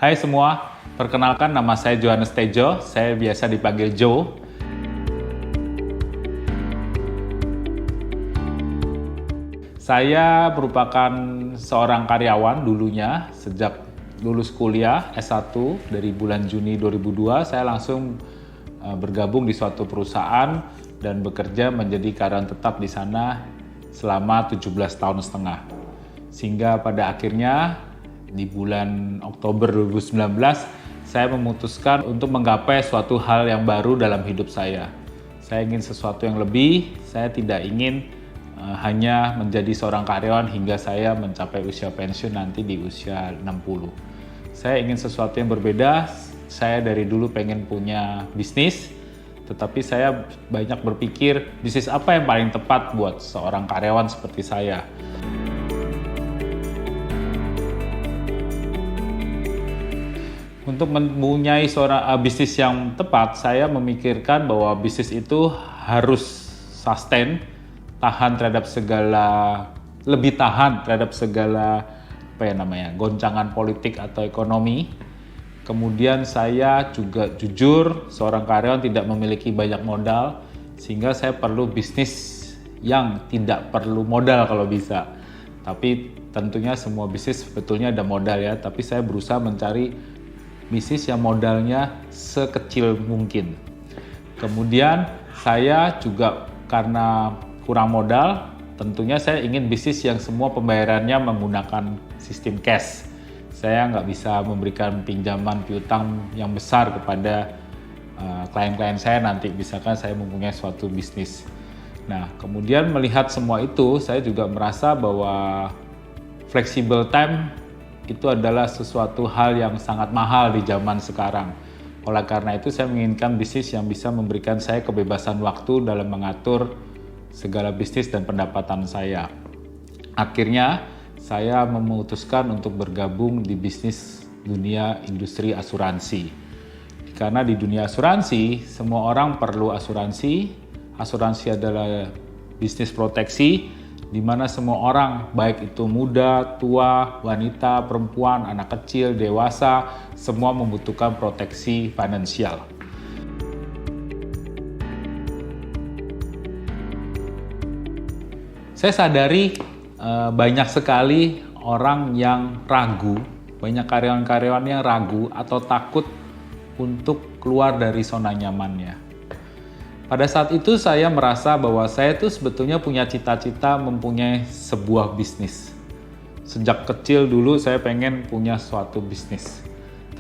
Hai semua, perkenalkan nama saya Johannes Tejo, saya biasa dipanggil Joe. Saya merupakan seorang karyawan dulunya, sejak lulus kuliah S1 dari bulan Juni 2002, saya langsung bergabung di suatu perusahaan dan bekerja menjadi karyawan tetap di sana selama 17 tahun setengah. Sehingga pada akhirnya di bulan Oktober 2019, saya memutuskan untuk menggapai suatu hal yang baru dalam hidup saya. Saya ingin sesuatu yang lebih, saya tidak ingin hanya menjadi seorang karyawan hingga saya mencapai usia pensiun nanti di usia 60. Saya ingin sesuatu yang berbeda, saya dari dulu pengen punya bisnis, tetapi saya banyak berpikir bisnis apa yang paling tepat buat seorang karyawan seperti saya. Untuk mempunyai seorang bisnis yang tepat, saya memikirkan bahwa bisnis itu harus sustain, lebih tahan terhadap segala goncangan politik atau ekonomi. Kemudian saya juga jujur, seorang karyawan tidak memiliki banyak modal, sehingga saya perlu bisnis yang tidak perlu modal kalau bisa. Tapi tentunya semua bisnis sebetulnya ada modal ya, tapi saya berusaha mencari bisnis yang modalnya sekecil mungkin. Kemudian saya juga karena kurang modal, tentunya saya ingin bisnis yang semua pembayarannya menggunakan sistem cash. Saya nggak bisa memberikan pinjaman piutang yang besar kepada klien-klien saya nanti, misalkan saya mempunyai suatu bisnis. Nah, kemudian melihat semua itu, saya juga merasa bahwa flexible time itu adalah sesuatu hal yang sangat mahal di zaman sekarang. Oleh karena itu saya menginginkan bisnis yang bisa memberikan saya kebebasan waktu dalam mengatur segala bisnis dan pendapatan saya. Akhirnya saya memutuskan untuk bergabung di bisnis dunia industri asuransi. Karena di dunia asuransi, semua orang perlu asuransi. Asuransi adalah bisnis proteksi, di mana semua orang, baik itu muda, tua, wanita, perempuan, anak kecil, dewasa, semua membutuhkan proteksi finansial. Saya sadari banyak sekali orang yang ragu, banyak karyawan-karyawan yang ragu atau takut untuk keluar dari zona nyamannya. Pada saat itu saya merasa bahwa saya tuh sebetulnya punya cita-cita mempunyai sebuah bisnis. Sejak kecil dulu saya pengen punya suatu bisnis.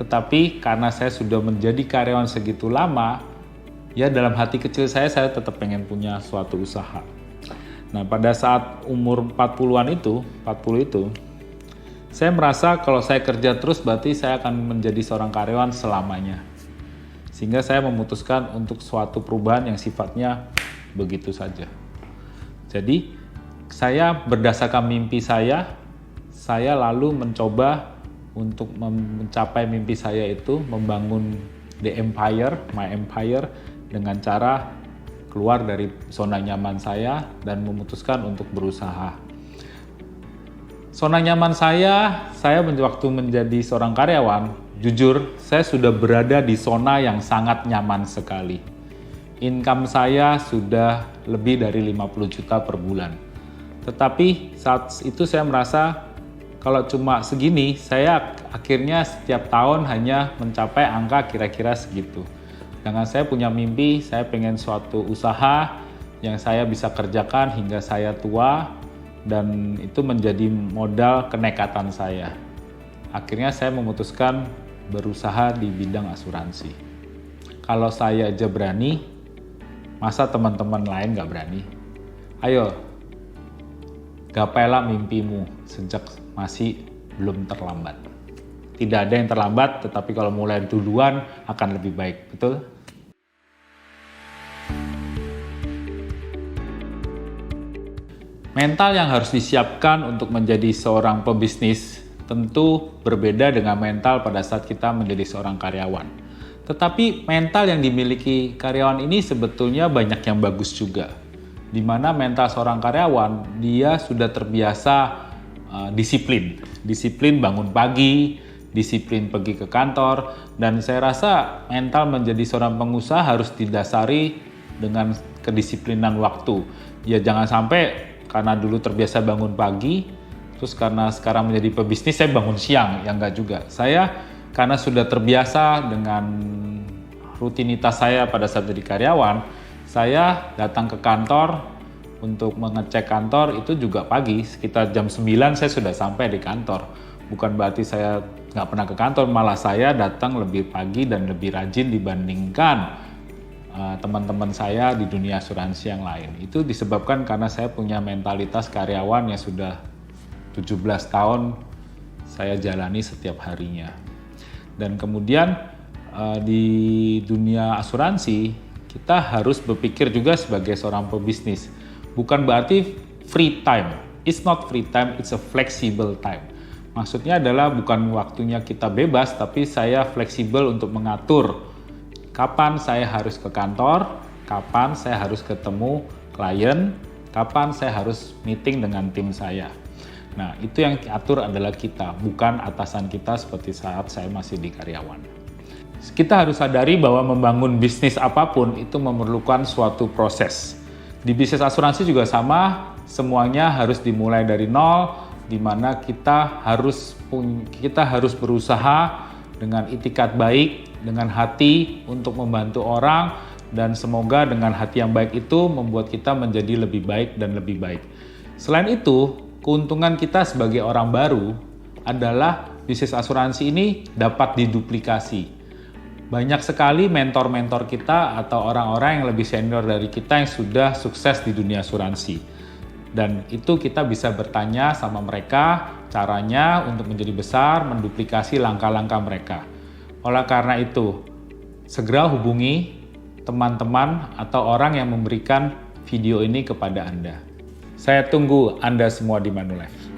Tetapi karena saya sudah menjadi karyawan segitu lama, ya dalam hati kecil saya tetap pengen punya suatu usaha. Nah, pada saat umur 40 itu, saya merasa kalau saya kerja terus berarti saya akan menjadi seorang karyawan selamanya. Sehingga saya memutuskan untuk suatu perubahan yang sifatnya begitu saja. Jadi, saya berdasarkan mimpi saya lalu mencoba untuk mencapai mimpi saya itu, membangun my empire dengan cara keluar dari zona nyaman saya dan memutuskan untuk berusaha. Zona nyaman saya waktu menjadi seorang karyawan, jujur, saya sudah berada di zona yang sangat nyaman sekali. Income saya sudah lebih dari 50 juta per bulan. Tetapi saat itu saya merasa kalau cuma segini, saya akhirnya setiap tahun hanya mencapai angka kira-kira segitu. Dengan saya punya mimpi, saya pengen suatu usaha yang saya bisa kerjakan hingga saya tua, dan itu menjadi modal kenekatan saya. Akhirnya saya memutuskan berusaha di bidang asuransi. Kalau saya aja berani, masa teman-teman lain nggak berani? Ayo, gapailah mimpimu sejak masih belum terlambat. Tidak ada yang terlambat, tetapi kalau mulai duluan akan lebih baik, betul? Mental yang harus disiapkan untuk menjadi seorang pebisnis tentu berbeda dengan mental pada saat kita menjadi seorang karyawan. Tetapi mental yang dimiliki karyawan ini sebetulnya banyak yang bagus juga. Di mana mental seorang karyawan, dia sudah terbiasa disiplin bangun pagi, disiplin pergi ke kantor, dan saya rasa mental menjadi seorang pengusaha harus didasari dengan kedisiplinan waktu. Ya jangan sampai karena dulu terbiasa bangun pagi, terus karena sekarang menjadi pebisnis saya bangun siang, ya enggak juga. Saya karena sudah terbiasa dengan rutinitas saya pada saat jadi karyawan, saya datang ke kantor untuk mengecek kantor itu juga pagi, sekitar jam 9 saya sudah sampai di kantor. Bukan berarti saya nggak pernah ke kantor, malah saya datang lebih pagi dan lebih rajin dibandingkan teman-teman saya di dunia asuransi yang lain. Itu disebabkan karena saya punya mentalitas karyawan yang sudah 17 tahun saya jalani setiap harinya. Dan kemudian di dunia asuransi kita harus berpikir juga sebagai seorang pebisnis. Bukan berarti free time. It's not free time, it's a flexible time. Maksudnya adalah bukan waktunya kita bebas, tapi saya fleksibel untuk mengatur kapan saya harus ke kantor, kapan saya harus ketemu klien, kapan saya harus meeting dengan tim saya. Nah, itu yang atur adalah kita, bukan atasan kita seperti saat saya masih di karyawan. Kita harus sadari bahwa membangun bisnis apapun itu memerlukan suatu proses. Di bisnis asuransi juga sama, semuanya harus dimulai dari nol, di mana kita harus berusaha dengan itikat baik, dengan hati untuk membantu orang, dan semoga dengan hati yang baik itu membuat kita menjadi lebih baik dan lebih baik. Selain itu, keuntungan kita sebagai orang baru adalah bisnis asuransi ini dapat diduplikasi. Banyak sekali mentor-mentor kita atau orang-orang yang lebih senior dari kita yang sudah sukses di dunia asuransi. Dan itu kita bisa bertanya sama mereka caranya untuk menjadi besar, menduplikasi langkah-langkah mereka. Oleh karena itu, segera hubungi teman-teman atau orang yang memberikan video ini kepada Anda. Saya tunggu Anda semua di Manulife.